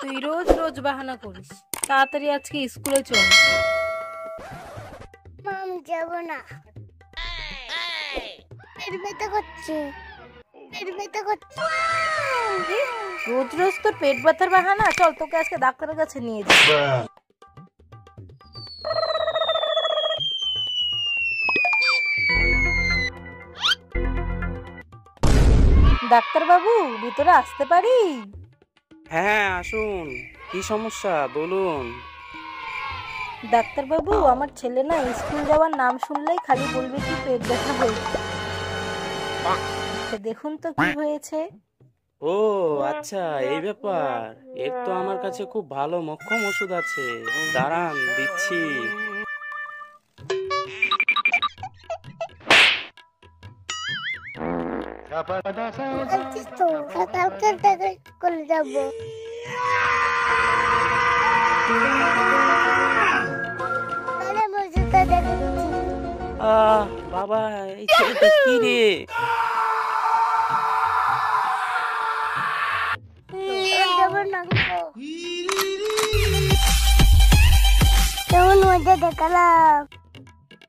তুই রোজ রোজ বাহানা করিস, তাড়াতাড়ি আজকে স্কুলে চল। মাম যাব না, পেট ব্যথা করছে, পেট ব্যথা করছে। রোজ রোজ তোর পেট ব্যথার বাহানা, চল তোকে আজকে ডাক্তারের কাছে নিয়ে যাই। ডাক্তার বাবু, ভিতরে আসতে পারি? হ্যাঁ আসুন, কি সমস্যা বলুন। ডাক্তার বাবু, আমার ছেলে না স্কুল যাওয়ার নাম শুনলেই খালি বলবে কি পেট ব্যথা হয়েছে। দেখুন তো কি হয়েছে। ও আচ্ছা, এই ব্যাপার। এর তো আমার কাছে খুব ভালো মোক্ষম ওষুধ আছে, দাঁড়ান দিচ্ছি। বলছিস তো কালকে থেকে স্কুল যাব। তাহলে মজুদটা দেখাচ্ছি। বাবা, এই ছেলেটা কি রে? যাব না কেমন মজা দেখালাম।